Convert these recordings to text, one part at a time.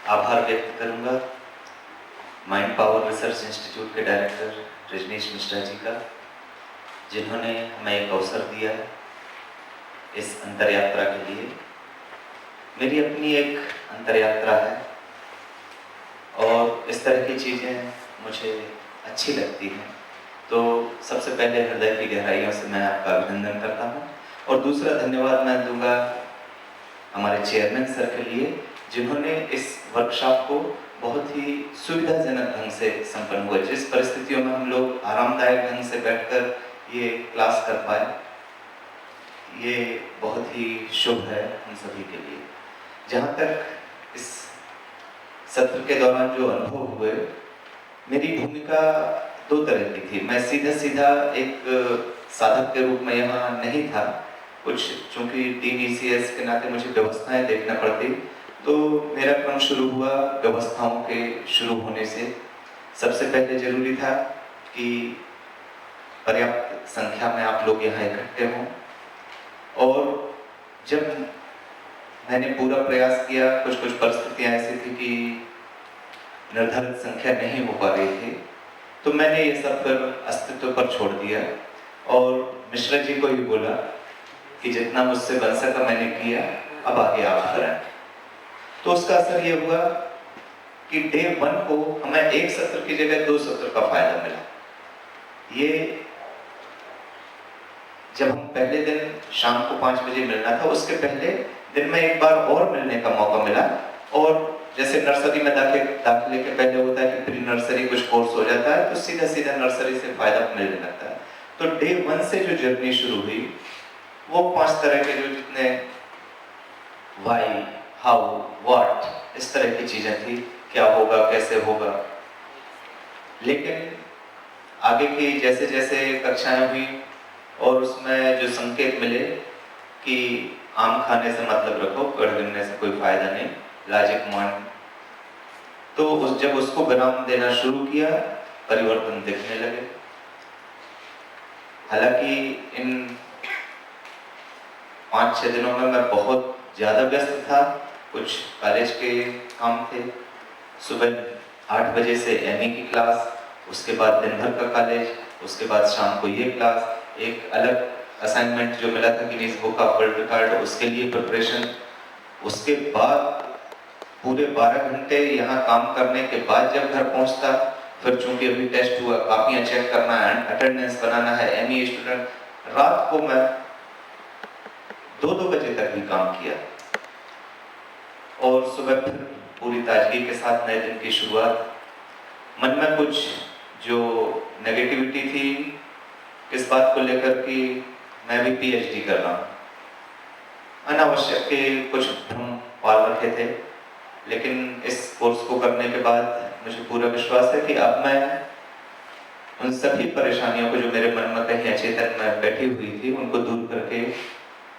आभार व्यक्त करूंगा माइंड पावर रिसर्च इंस्टीट्यूट के डायरेक्टर रजनीश मिश्रा जी का, जिन्होंने हमें एक अवसर दिया इस अंतर यात्रा के लिए। मेरी अपनी एक अंतर यात्रा है और इस तरह की चीज़ें मुझे अच्छी लगती हैं। तो सबसे पहले हृदय की गहराइयों से मैं आपका अभिनंदन करता हूँ और दूसरा धन्यवाद मैं दूंगा हमारे चेयरमैन सर के लिए, जिन्होंने इस वर्कशॉप को बहुत ही सुविधाजनक ढंग से संपन्न हुआ। जिस परिस्थितियों में हम लोग आरामदायक ढंग से बैठकर ये क्लास कर पाए, ये बहुत ही शुभ है हम सभी के लिए। जहाँ तक इस सत्र के दौरान जो अनुभव हुए, मेरी भूमिका दो तरह की थी। मैं सीधा एक साधक के रूप में यहाँ नहीं था। कुछ चूंकि टीम ECS के नाते मुझे व्यवस्थाएं देखना पड़ती, तो मेरा क्रम शुरू हुआ व्यवस्थाओं के शुरू होने से। सबसे पहले जरूरी था कि पर्याप्त संख्या में आप लोग यहाँ इकट्ठे हों, और जब मैंने पूरा प्रयास किया, कुछ परिस्थितियां ऐसी थी कि निर्धारित संख्या नहीं हो पा रही थी, तो मैंने ये सब फिर अस्तित्व पर छोड़ दिया और मिश्रा जी को ही बोला कि जितना मुझसे बन सका मैंने किया, अब आगे आप करें। तो उसका असर ये हुआ कि डे 1 को हमें एक सत्र की जगह 2 सत्र का फायदा मिला। ये जब हम पहले दिन शाम को 5 बजे मिलना था, उसके पहले दिन में एक बार और मिलने का मौका मिला। और जैसे नर्सरी में दाखिले के पहले होता है कि प्री नर्सरी कुछ कोर्स हो जाता है, तो सीधा नर्सरी से फायदा मिलने लगता है। तो डे 1 से जो जर्नी शुरू हुई, वो 5 तरह के जो जितने वाई, हाउ, व्हाट, इस तरह की चीजें थी, क्या होगा, कैसे होगा। लेकिन आगे की जैसे जैसे कक्षाएं हुई और उसमें जो संकेत मिले कि आम खाने से मतलब रखो, पेड़ गिनने से कोई फायदा नहीं, लॉजिक मान, तो जब उसको विराम देना शुरू किया, परिवर्तन दिखने लगे। हालांकि इन 5-6 दिनों में मैं बहुत ज्यादा व्यस्त था। कुछ कॉलेज के काम थे, सुबह 8 बजे से ME की क्लास, उसके बाद दिन भर का कॉलेज, उसके बाद शाम को ये क्लास, एक अलग असाइनमेंट जो मिला था Guinness book of world record, उसके लिए प्रिपरेशन, उसके बाद पूरे 12 घंटे यहाँ काम करने के बाद जब घर पहुँचता, फिर चूंकि अभी टेस्ट हुआ, कापियां चेक करना है, अटेंडेंस बनाना है, ME स्टूडेंट, रात को मैं 2-2 बजे तक भी काम किया और सुबह फिर पूरी ताजगी के साथ नए दिन की शुरुआत। मन में कुछ जो नेगेटिविटी थी, किस बात को लेकर कि मैं भी PhD कर रहा हूँ, अनावश्यक के कुछ भ्रम पाल रखे थे। लेकिन इस कोर्स को करने के बाद मुझे पूरा विश्वास है कि अब मैं उन सभी परेशानियों को जो मेरे मन में कहीं अचेतन में बैठी हुई थी, उनको दूर करके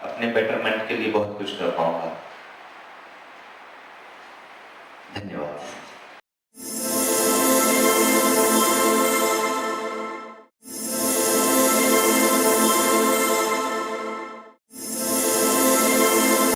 अपने बेटरमेंट के लिए बहुत कुछ कर पाऊंगा। धन्यवाद।